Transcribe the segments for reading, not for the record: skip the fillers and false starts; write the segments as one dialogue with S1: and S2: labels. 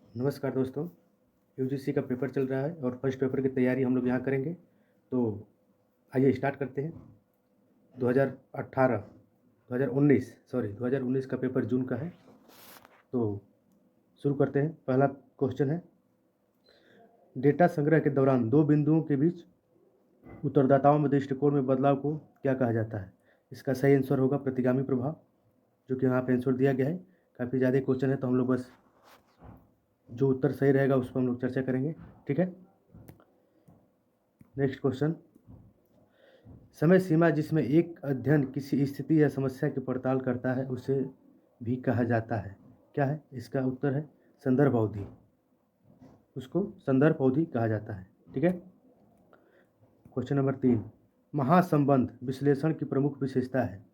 S1: नमस्कार दोस्तों। यूजीसी का पेपर चल रहा है और फर्स्ट पेपर की तैयारी हम लोग यहाँ करेंगे। तो आइए स्टार्ट करते हैं। 2019 का पेपर जून का है। तो शुरू करते हैं। पहला क्वेश्चन है, डेटा संग्रह के दौरान दो बिंदुओं के बीच उत्तरदाताओं में दृष्टिकोण में बदलाव को क्या कहा जाता है? इसका सही आंसर होगा प्रतिगामी प्रभाव, जो कि यहाँ पे आंसर दिया गया है। काफ़ी ज़्यादा क्वेश्चन है तो हम लोग बस जो उत्तर सही रहेगा उस पर हम लोग चर्चा करेंगे। ठीक है। नेक्स्ट क्वेश्चन, समय सीमा जिसमें एक अध्ययन किसी स्थिति या समस्या की पड़ताल करता है उसे भी कहा जाता है, क्या है? इसका उत्तर है संदर्भ अवधि। उसको संदर्भ अवधि कहा जाता है। ठीक है। क्वेश्चन नंबर 3, महासंबंध विश्लेषण की प्रमुख विशेषता है।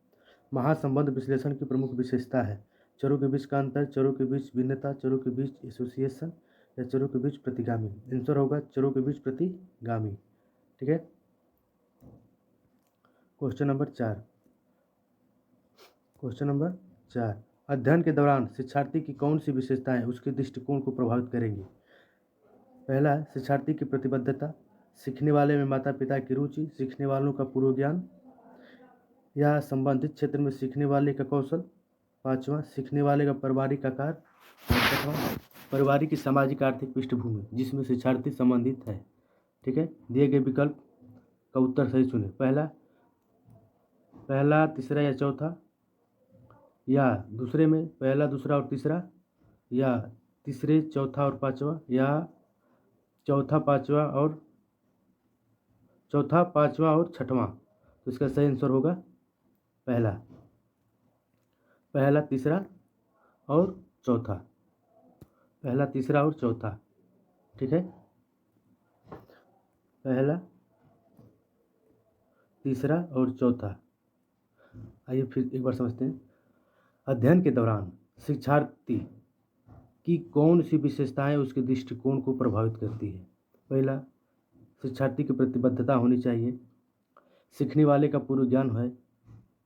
S1: महासंबंध विश्लेषण की प्रमुख विशेषता है चरों के बीच का अंतर, चरों के बीच भिन्नता, चरों के बीच एसोसिएशन या चरों के बीच प्रतिगामी। आंसर होगा चरों के बीच प्रतिगामी। ठीक है। क्वेश्चन नंबर 4, अध्ययन के दौरान शिक्षार्थी की कौन सी विशेषताएं उसके दृष्टिकोण को प्रभावित करेंगी? पहला है शिक्षार्थी की प्रतिबद्धता, सीखने वाले में माता पिता की रुचि, सीखने वालों का पूर्व ज्ञान या संबंधित क्षेत्र में सीखने वाले का कौशल। पांचवा, सीखने वाले का पारिवारिक आकार। और छठवां, पारिवारिक की सामाजिक आर्थिक पृष्ठभूमि जिसमें शिक्षार्थी संबंधित है। ठीक है। दिए गए विकल्प का उत्तर सही चुने। पहला, तीसरा या चौथा, या दूसरे में पहला, दूसरा और तीसरा, या तीसरे, चौथा और पांचवा, या चौथा, पांचवा और छठवां। तो इसका सही आंसर होगा पहला, तीसरा और चौथा। पहला, तीसरा और चौथा। ठीक है। पहला, तीसरा और चौथा। आइए फिर एक बार समझते हैं। अध्ययन के दौरान शिक्षार्थी की कौन सी विशेषताएं उसके दृष्टिकोण को प्रभावित करती है? पहला, शिक्षार्थी की प्रतिबद्धता होनी चाहिए, सीखने वाले का पूर्व ज्ञान है।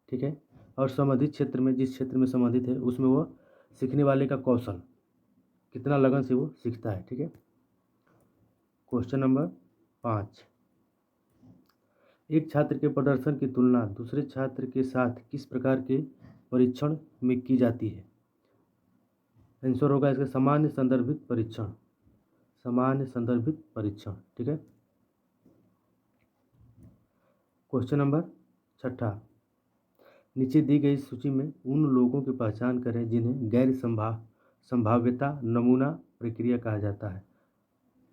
S1: ठीक है। और संबंधित क्षेत्र में, जिस क्षेत्र में संबंधित है उसमें वो सीखने वाले का कौशल, कितना लगन से वो सीखता है। ठीक है। क्वेश्चन नंबर 5, एक छात्र के प्रदर्शन की तुलना दूसरे छात्र के साथ किस प्रकार के परीक्षण में की जाती है? आंसर होगा इसका सामान्य संदर्भित परीक्षण। सामान्य संदर्भित परीक्षण। ठीक है। क्वेश्चन नंबर 6, नीचे दी गई सूची में उन लोगों की पहचान करें जिन्हें गैर संभाव्यता नमूना प्रक्रिया कहा जाता है।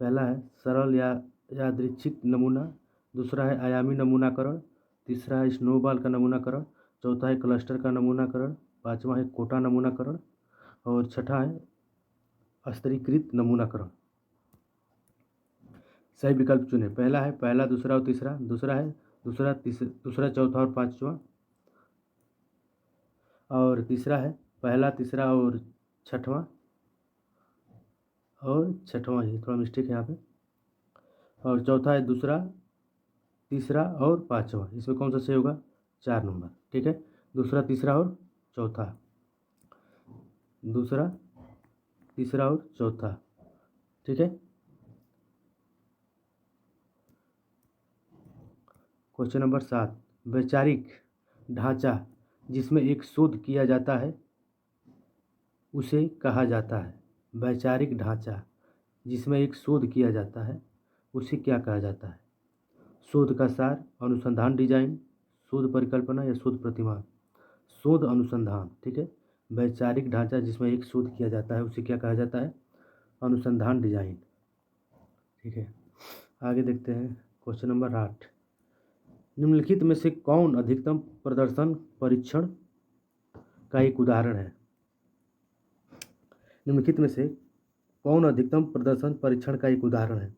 S1: पहला है सरल या यादृच्छिक नमूना, दूसरा है आयामी नमूनाकरण, तीसरा है स्नोबॉल का नमूनाकरण, चौथा है क्लस्टर का नमूनाकरण, पांचवा है कोटा नमूनाकरण, और छठा है स्तरीकृत नमूनाकरण। सही विकल्प चुने। पहला है पहला, दूसरा और तीसरा, दूसरा है दूसरा, चौथा और पांचवा, और तीसरा है पहला, तीसरा और छठवां, ये थोड़ा मिस्टेक है यहाँ पे, और चौथा है दूसरा, तीसरा और पांचवा। इसमें कौन सा सही होगा? 4 नंबर। ठीक है। दूसरा, तीसरा और चौथा, दूसरा, तीसरा और चौथा। ठीक है। क्वेश्चन नंबर 7, वैचारिक ढांचा जिसमें एक शोध किया जाता है उसे कहा जाता है। वैचारिक ढांचा जिसमें एक शोध किया जाता है उसे क्या कहा जाता है? शोध का सार, अनुसंधान डिजाइन, शोध परिकल्पना या शोध प्रतिमान। शोध अनुसंधान। ठीक है। वैचारिक ढांचा जिसमें एक शोध किया जाता है उसे क्या कहा जाता है? अनुसंधान डिजाइन। ठीक है। आगे देखते हैं। क्वेश्चन नंबर 8, निम्नलिखित में से कौन अधिकतम प्रदर्शन परीक्षण का एक उदाहरण है? निम्नलिखित में से कौन अधिकतम प्रदर्शन परीक्षण का एक उदाहरण है?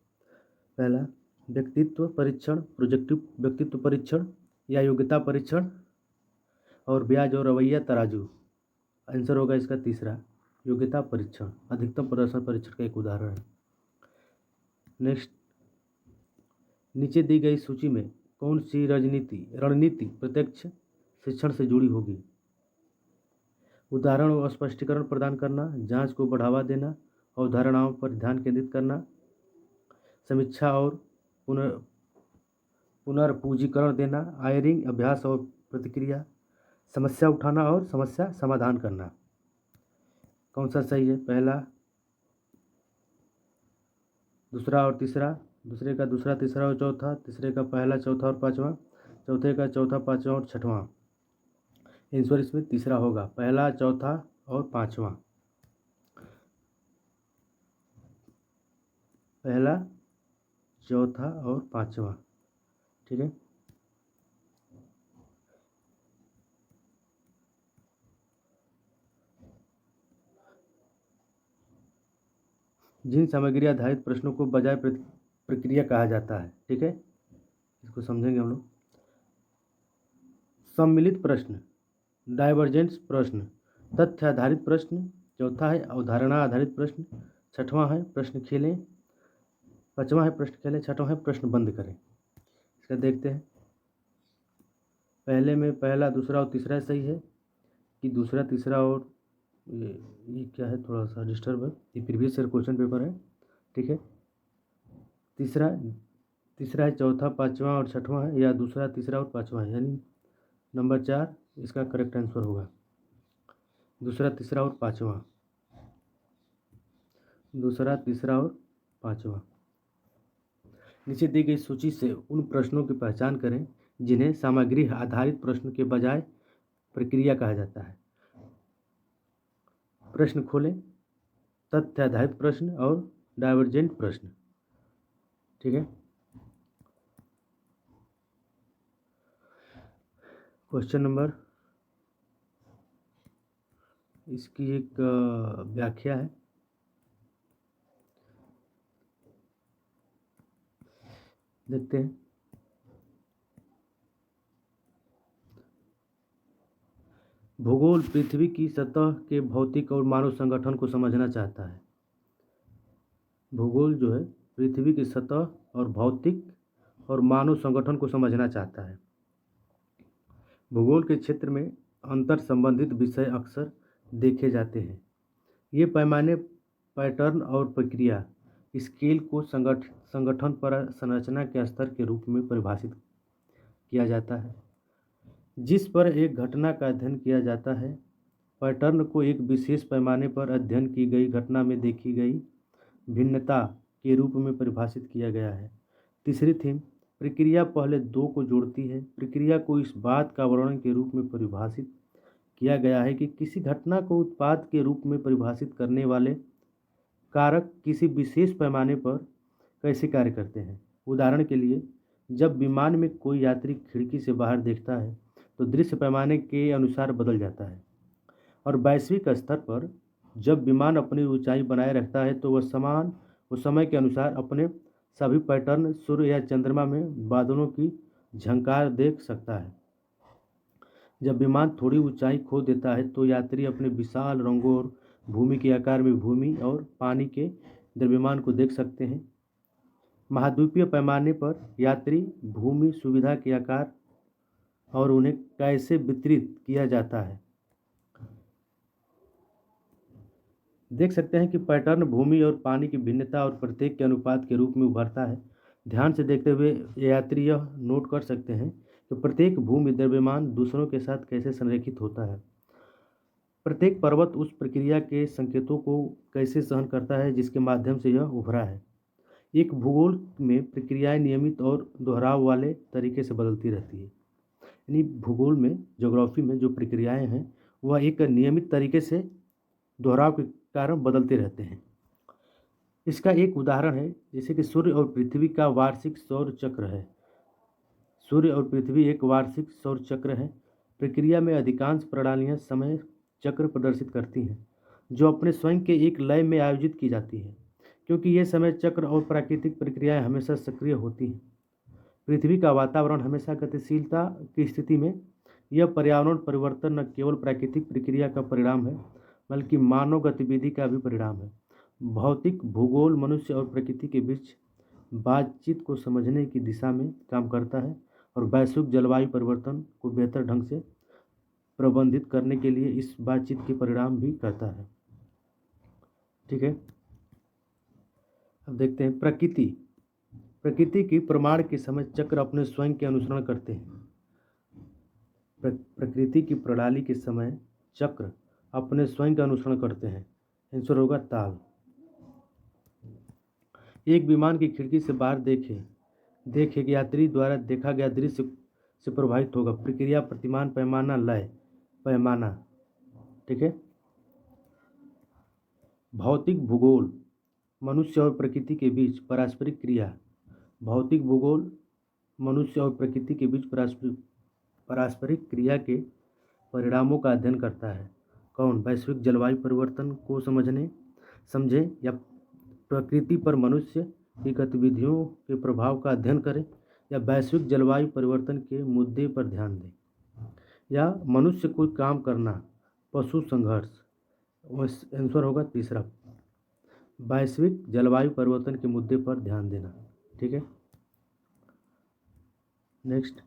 S1: पहला, व्यक्तित्व परीक्षण, प्रोजेक्टिव व्यक्तित्व परीक्षण, या योग्यता परीक्षण, और ब्याज और रवैया तराजू। आंसर होगा इसका तीसरा, योग्यता परीक्षण अधिकतम प्रदर्शन परीक्षण का एक उदाहरण है। नेक्स्ट, नीचे दी गई सूची में कौन सी रणनीति प्रत्यक्ष शिक्षण से जुड़ी होगी? उदाहरण और स्पष्टीकरण प्रदान करना, जांच को बढ़ावा देना, अवधारणाओं पर ध्यान केंद्रित करना, समीक्षा और पुनर्पूंजीकरण देना, आयरिंग अभ्यास और प्रतिक्रिया, समस्या उठाना और समस्या समाधान करना। कौन सा सही है? पहला, दूसरा और तीसरा, दूसरे का दूसरा, तीसरा और चौथा, तीसरे का पहला, चौथा और पांचवा, चौथे का चौथा, पांचवा और छठवां। आंसर इसमें तीसरा होगा, पहला, चौथा और पांचवा। पहला, चौथा और पांचवा। ठीक है। जिन सामग्री आधारित प्रश्नों को बजाय प्रक्रिया कहा जाता है। ठीक है, इसको समझेंगे हम लोग। सम्मिलित प्रश्न, डाइवर्जेंस प्रश्न, तथ्य आधारित प्रश्न, चौथा है अवधारणा आधारित प्रश्न, छठवां है प्रश्न खेलें, पांचवा है प्रश्न खेलें, छठवां है प्रश्न बंद करें। इसका देखते हैं। पहले में पहला, दूसरा और तीसरा सही है कि दूसरा, तीसरा और ये क्या है, थोड़ा सा डिस्टर्ब है, ये प्रीवियस ईयर क्वेश्चन पेपर है। ठीक है, तीसरा है चौथा, पांचवा और छठवां है, या दूसरा, तीसरा और पांचवा है, यानी नंबर 4 इसका करेक्ट आंसर होगा। दूसरा, तीसरा और पांचवा, दूसरा, तीसरा और पांचवा। नीचे दी गई सूची से उन प्रश्नों की पहचान करें जिन्हें सामग्री आधारित प्रश्न के बजाय प्रक्रिया कहा जाता है। प्रश्न खोलें, तथ्य आधारित प्रश्न और डाइवर्जेंट प्रश्न। ठीक है। क्वेश्चन नंबर, इसकी एक व्याख्या है, देखते हैं। भूगोल पृथ्वी की सतह के भौतिक और मानव संगठन को समझना चाहता है। भूगोल जो है पृथ्वी की सतह और भौतिक और मानव संगठन को समझना चाहता है। भूगोल के क्षेत्र में अंतर संबंधित विषय अक्सर देखे जाते हैं। ये पैमाने, पैटर्न और प्रक्रिया स्केल को संगठन पर संरचना के स्तर के रूप में परिभाषित किया जाता है जिस पर एक घटना का अध्ययन किया जाता है। पैटर्न को एक विशेष पैमाने पर अध्ययन की गई घटना में देखी गई भिन्नता के रूप में परिभाषित किया गया है। तीसरी थीम, प्रक्रिया पहले दो को जोड़ती है। प्रक्रिया को इस बात का वर्णन के रूप में परिभाषित किया गया है कि किसी घटना को उत्पाद के रूप में परिभाषित करने वाले कारक किसी विशेष पैमाने पर कैसे कार्य करते हैं। उदाहरण के लिए, जब विमान में कोई यात्री खिड़की से बाहर देखता है तो दृश्य पैमाने के अनुसार बदल जाता है, और वैश्विक स्तर पर जब विमान अपनी ऊंचाई बनाए रखता है तो वह समय के अनुसार अपने सभी पैटर्न सूर्य या चंद्रमा में बादलों की झंकार देख सकता है। जब विमान थोड़ी ऊंचाई खो देता है तो यात्री अपने विशाल रंगों और भूमि के आकार में भूमि और पानी के द्रव्यमान को देख सकते हैं। महाद्वीपीय पैमाने पर यात्री भूमि सुविधा के आकार और उन्हें कैसे वितरित किया जाता है देख सकते हैं कि पैटर्न भूमि और पानी की भिन्नता और प्रत्येक के अनुपात के रूप में उभरता है। ध्यान से देखते हुए यात्री यह नोट कर सकते हैं कि प्रत्येक भूमि द्रव्यमान दूसरों के साथ कैसे संरेखित होता है। प्रत्येक पर्वत उस प्रक्रिया के संकेतों को कैसे सहन करता है जिसके माध्यम से यह उभरा है। एक भूगोल में प्रक्रियाएं नियमित और दोहराव वाले तरीके से बदलती रहती है। यानी भूगोल में, ज्योग्राफी में जो प्रक्रियाएं हैं वह एक नियमित तरीके से दोहराव के कारण बदलते रहते हैं। इसका एक उदाहरण है जैसे कि सूर्य और पृथ्वी का वार्षिक सौर चक्र है। सूर्य और पृथ्वी एक वार्षिक सौर चक्र है। प्रक्रिया में अधिकांश प्रणालियां समय चक्र प्रदर्शित करती हैं जो अपने स्वयं के एक लय में आयोजित की जाती है। क्योंकि ये समय चक्र और प्राकृतिक प्रक्रियाएं हमेशा सक्रिय होती हैं, पृथ्वी का वातावरण हमेशा गतिशीलता की स्थिति में। यह पर्यावरण परिवर्तन न केवल प्राकृतिक प्रक्रिया का परिणाम है बल्कि मानव गतिविधि का भी परिणाम है। भौतिक भूगोल मनुष्य और प्रकृति के बीच बातचीत को समझने की दिशा में काम करता है और वैश्विक जलवायु परिवर्तन को बेहतर ढंग से प्रबंधित करने के लिए इस बातचीत के परिणाम भी करता है। ठीक है। अब देखते हैं प्रकृति। प्रकृति की प्रमाण के समय चक्र अपने स्वयं के अनुसरण करते हैं। प्रकृति की प्रणाली के समय चक्र अपने स्वयं का अनुसरण करते हैं। आंसर होगा ताल। एक विमान की खिड़की से बाहर देखे कि यात्री द्वारा देखा गया दृश्य से प्रभावित होगा। प्रक्रिया, प्रतिमान, पैमाना, लय। पैमाना, ठीक है। भौतिक भूगोल मनुष्य और प्रकृति के बीच पारस्परिक क्रिया। भौतिक भूगोल मनुष्य और प्रकृति के बीच पारस्परिक क्रिया के परिणामों का अध्ययन करता है। कौन? वैश्विक जलवायु परिवर्तन को समझे या प्रकृति पर मनुष्य की गतिविधियों के प्रभाव का अध्ययन करें, या वैश्विक जलवायु परिवर्तन के मुद्दे पर ध्यान दें, या मनुष्य कोई काम करना, पशु संघर्ष। आंसर होगा तीसरा, वैश्विक जलवायु परिवर्तन के मुद्दे पर ध्यान देना। ठीक है। नेक्स्ट,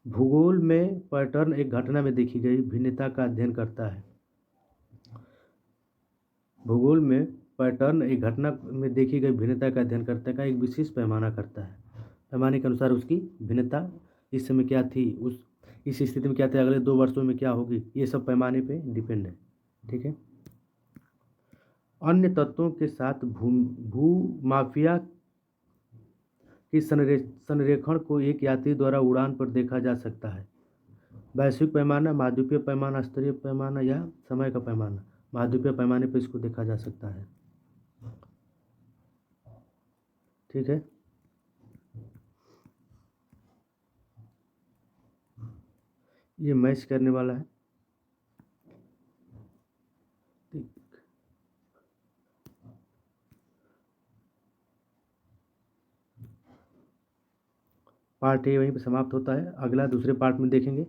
S1: भूगोल में पैटर्न एक घटना में देखी गई भिन्नता का अध्ययन करता है। भूगोल में पैटर्न एक घटना में देखी गई भिन्नता का अध्ययन करता है का एक विशेष पैमाना करता है। पैमाने के अनुसार उसकी भिन्नता इस समय क्या थी, इस स्थिति में क्या थी, अगले 2 वर्षों में क्या होगी, ये सब पैमाने पे डिपेंड है। ठीक है। अन्य तत्वों के साथ भूमाफिया की संरेखण को एक यात्री द्वारा उड़ान पर देखा जा सकता है। वैश्विक पैमाना, महाद्वीपीय पैमाना, स्तरीय पैमाना या समय का पैमाना। महाद्वीपीय पैमाने पर इसको देखा जा सकता है। ठीक है। ये मैच करने वाला है। पार्ट ए वहीं पर समाप्त होता है। अगला दूसरे पार्ट में देखेंगे।